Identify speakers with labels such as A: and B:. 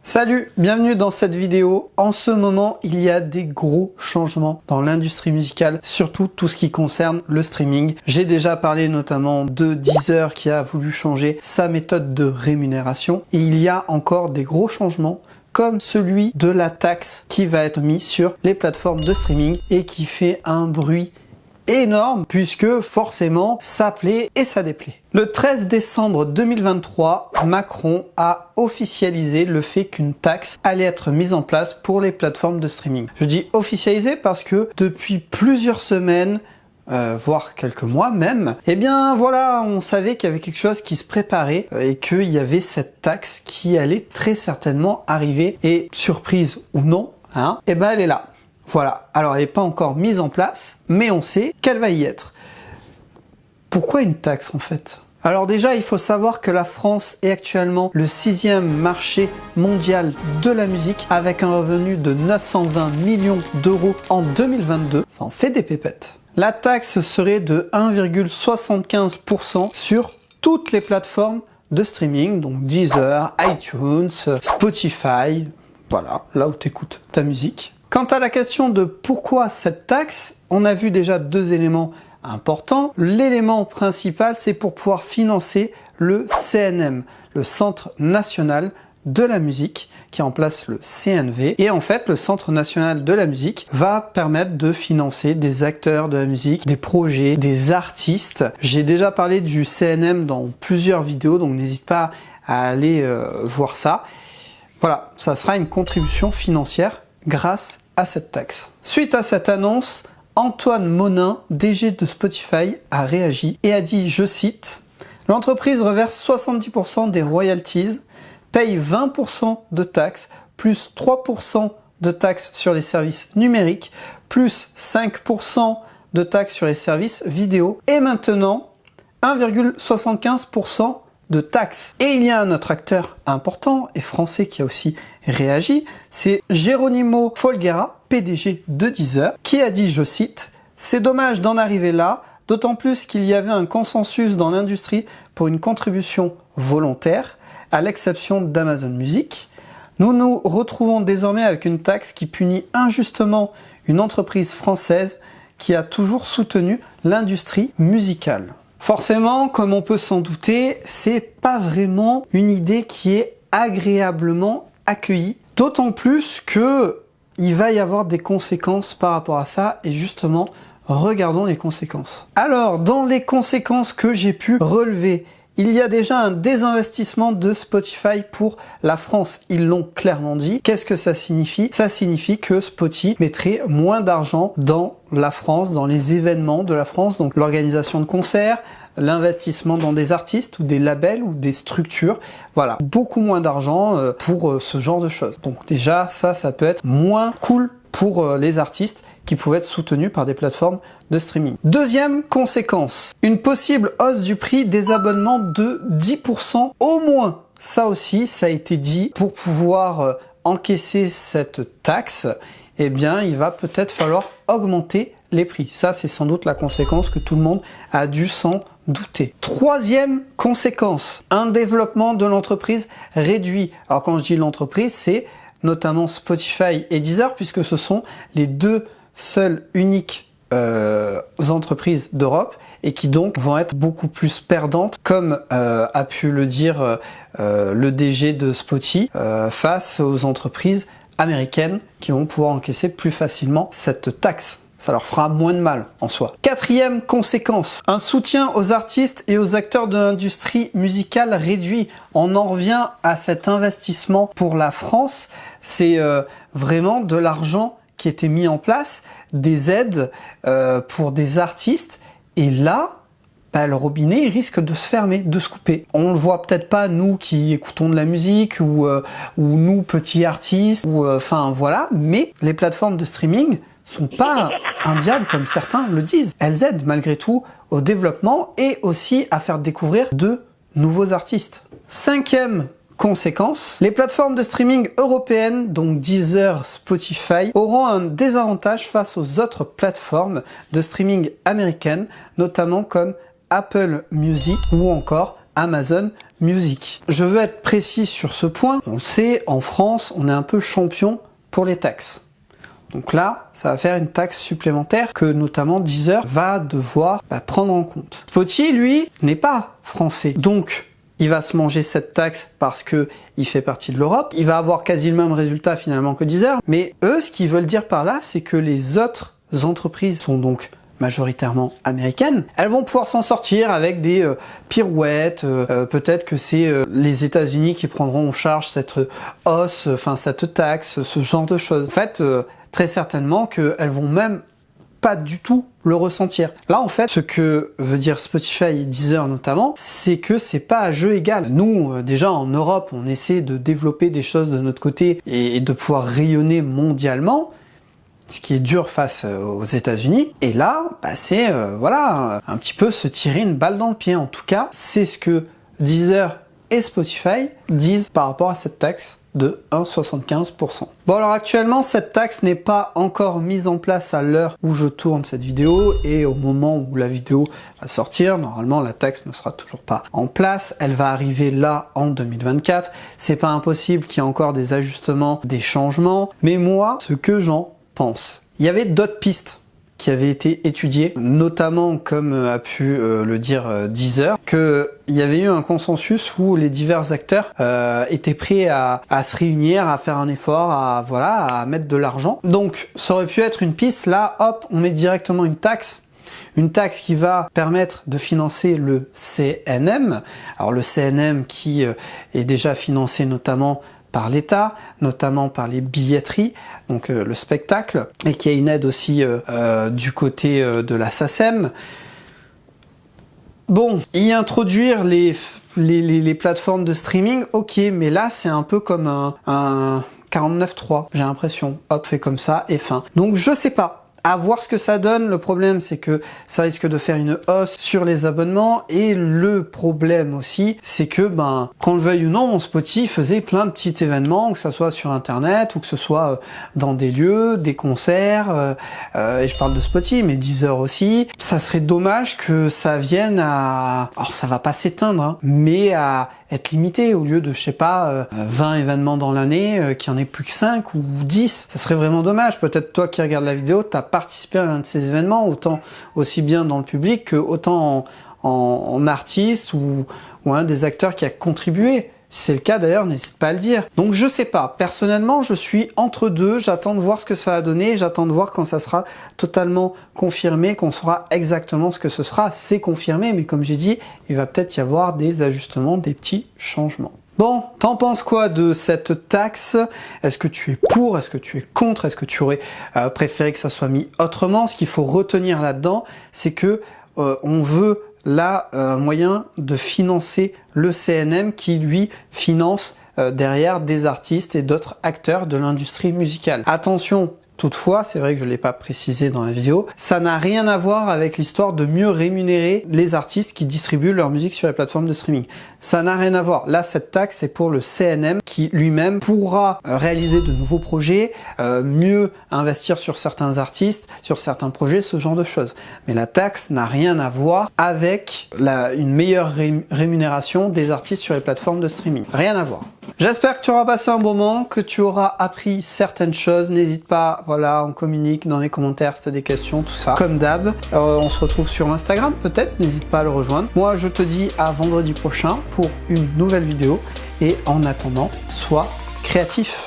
A: Salut, bienvenue dans cette vidéo. En ce moment, il y a des gros changements dans l'industrie musicale, surtout tout ce qui concerne le streaming. J'ai déjà parlé notamment de Deezer qui a voulu changer sa méthode de rémunération. Et il y a encore des gros changements comme celui de la taxe qui va être mise sur les plateformes de streaming et qui fait un bruit énorme puisque forcément ça plaît et ça déplaît. Le 13 décembre 2023, Macron a officialisé le fait qu'une taxe allait être mise en place pour les plateformes de streaming. Je dis officialisé parce que depuis plusieurs semaines, voire quelques mois même, eh bien voilà, on savait qu'il y avait quelque chose qui se préparait et qu'il y avait cette taxe qui allait très certainement arriver. Et surprise ou non, eh ben elle est là. Voilà, alors elle n'est pas encore mise en place, mais on sait qu'elle va y être. Pourquoi une taxe en fait? Alors déjà, il faut savoir que la France est actuellement le 6e marché mondial de la musique avec un revenu de 920 millions d'euros en 2022. Ça en fait des pépettes. La taxe serait de 1,75% sur toutes les plateformes de streaming, donc Deezer, iTunes, Spotify, voilà, là où tu écoutes ta musique. Quant à la question de pourquoi cette taxe, on a vu déjà deux éléments importants. L'élément principal, c'est pour pouvoir financer le CNM, le Centre National de la Musique, qui est en place le CNV. Et en fait, le Centre National de la Musique va permettre de financer des acteurs de la musique, des projets, des artistes. J'ai déjà parlé du CNM dans plusieurs vidéos, donc n'hésite pas à aller voir ça. Voilà, ça sera une contribution financière grâce à cette taxe. Suite à cette annonce, Antoine Monin, DG de Spotify, a réagi et a dit, je cite, « L'entreprise reverse 70% des royalties, paye 20% de taxes, plus 3% de taxes sur les services numériques, plus 5% de taxes sur les services vidéo, et maintenant 1,75% de taxes. » Et il y a un autre acteur important et français qui a aussi réagi, c'est Geronimo Folguera, PDG de Deezer, qui a dit, je cite, « C'est dommage d'en arriver là, d'autant plus qu'il y avait un consensus dans l'industrie pour une contribution volontaire, à l'exception d'Amazon Music. Nous nous retrouvons désormais avec une taxe qui punit injustement une entreprise française qui a toujours soutenu l'industrie musicale. » Forcément, comme on peut s'en douter, c'est pas vraiment une idée qui est agréablement accueillie. D'autant plus que il va y avoir des conséquences par rapport à ça. Et justement, regardons les conséquences. Alors, dans les conséquences que j'ai pu relever, il y a déjà un désinvestissement de Spotify pour la France. Ils l'ont clairement dit. Qu'est-ce que ça signifie? Ça signifie que Spotify mettrait moins d'argent dans la France, dans les événements de la France, donc l'organisation de concerts, l'investissement dans des artistes ou des labels ou des structures. Voilà, beaucoup moins d'argent pour ce genre de choses. Donc déjà, ça peut être moins cool pour les artistes qui pouvaient être soutenus par des plateformes de streaming. Deuxième conséquence, une possible hausse du prix des abonnements de 10% au moins. Ça aussi, ça a été dit, pour pouvoir encaisser cette taxe, eh bien, il va peut-être falloir augmenter les prix. Ça, c'est sans doute la conséquence que tout le monde a dû s'en douter. Troisième conséquence, un développement de l'entreprise réduit. Alors quand je dis l'entreprise, c'est notamment Spotify et Deezer, puisque ce sont les deux seules uniques entreprises d'Europe et qui donc vont être beaucoup plus perdantes, comme a pu le dire le DG de Spotify, face aux entreprises américaines qui vont pouvoir encaisser plus facilement cette taxe. Ça leur fera moins de mal en soi. Quatrième conséquence, un soutien aux artistes et aux acteurs de l'industrie musicale réduit. On en revient à cet investissement pour la France. C'est vraiment de l'argent qui était mis en place, des aides pour des artistes. Et là, le robinet il risque de se fermer, de se couper. On le voit peut-être pas nous qui écoutons de la musique ou nous petits artistes ou enfin voilà, mais les plateformes de streaming sont pas un diable comme certains le disent. Elles aident malgré tout au développement et aussi à faire découvrir de nouveaux artistes. Cinquième conséquence, les plateformes de streaming européennes, donc Deezer, Spotify, auront un désavantage face aux autres plateformes de streaming américaines, notamment comme Apple Music ou encore Amazon musique. Je veux être précis sur ce point. On le sait, en France, on est un peu champion pour les taxes. Donc là, ça va faire une taxe supplémentaire que notamment Deezer va devoir prendre en compte. Spotify, lui, n'est pas français. Donc, il va se manger cette taxe parce que il fait partie de l'Europe. Il va avoir quasi le même résultat finalement que Deezer. Mais eux, ce qu'ils veulent dire par là, c'est que les autres entreprises sont donc majoritairement américaines, elles vont pouvoir s'en sortir avec des pirouettes, peut-être que c'est les États-Unis qui prendront en charge cette hausse, enfin cette taxe, ce genre de choses. En fait, très certainement qu'elles vont même pas du tout le ressentir. Là, en fait, ce que veut dire Spotify et Deezer notamment, c'est que c'est pas à jeu égal. Nous, déjà en Europe, on essaie de développer des choses de notre côté et de pouvoir rayonner mondialement, ce qui est dur face aux États-Unis. Et là, c'est voilà, un petit peu se tirer une balle dans le pied. En tout cas, c'est ce que Deezer et Spotify disent par rapport à cette taxe de 1,75%. Bon, alors actuellement, cette taxe n'est pas encore mise en place à l'heure où je tourne cette vidéo, et au moment où la vidéo va sortir, normalement la taxe ne sera toujours pas en place. Elle va arriver là en 2024. C'est pas impossible qu'il y ait encore des ajustements, des changements, mais moi, ce que j'en pense. Il y avait d'autres pistes qui avaient été étudiées, notamment, comme a pu le dire Deezer, qu'il y avait eu un consensus où les divers acteurs étaient prêts à se réunir, à faire un effort, à mettre de l'argent. Donc ça aurait pu être une piste. Là, hop, on met directement une taxe qui va permettre de financer le CNM. Alors le CNM qui est déjà financé notamment par l'État, notamment par les billetteries, donc le spectacle, et qui a une aide aussi du côté de la SACEM. Bon, y introduire les plateformes de streaming, ok, mais là c'est un peu comme un 49.3, j'ai l'impression. Hop, fait comme ça et fin. Donc je sais pas. À voir ce que ça donne. Le problème, c'est que ça risque de faire une hausse sur les abonnements, et le problème aussi, c'est que, qu'on le veuille ou non, mon Spotify faisait plein de petits événements, que ça soit sur Internet ou que ce soit dans des lieux, des concerts, et je parle de Spotify, mais Deezer aussi. Ça serait dommage que ça vienne à... Alors, ça va pas s'éteindre, hein, mais à être limité au lieu de, je sais pas, 20 événements dans l'année, qu'il n'y en ait plus que 5 ou 10. Ça serait vraiment dommage. Peut-être toi qui regardes la vidéo, t'as participé à un de ces événements, autant aussi bien dans le public que autant en artiste ou un des acteurs qui a contribué. Si c'est le cas d'ailleurs, n'hésite pas à le dire. Donc je sais pas, personnellement je suis entre deux, j'attends de voir ce que ça va donner, j'attends de voir quand ça sera totalement confirmé, qu'on saura exactement ce que ce sera. C'est confirmé, mais comme j'ai dit, il va peut-être y avoir des ajustements, des petits changements. Bon, t'en penses quoi de cette taxe? Est-ce que tu es pour? Est-ce que tu es contre? Est-ce que tu aurais préféré que ça soit mis autrement? Ce qu'il faut retenir là-dedans, c'est que on veut là un moyen de financer le CNM qui lui finance derrière des artistes et d'autres acteurs de l'industrie musicale. Attention, toutefois, c'est vrai que je ne l'ai pas précisé dans la vidéo, ça n'a rien à voir avec l'histoire de mieux rémunérer les artistes qui distribuent leur musique sur les plateformes de streaming. Ça n'a rien à voir. Là, cette taxe, c'est pour le CNM qui lui-même pourra réaliser de nouveaux projets, mieux investir sur certains artistes, sur certains projets, ce genre de choses. Mais la taxe n'a rien à voir avec une meilleure rémunération des artistes sur les plateformes de streaming. Rien à voir. J'espère que tu auras passé un bon moment, que tu auras appris certaines choses. N'hésite pas, voilà, on communique dans les commentaires si tu as des questions, tout ça. Comme d'hab, on se retrouve sur Instagram peut-être, n'hésite pas à le rejoindre. Moi, je te dis à vendredi prochain pour une nouvelle vidéo. Et en attendant, sois créatif.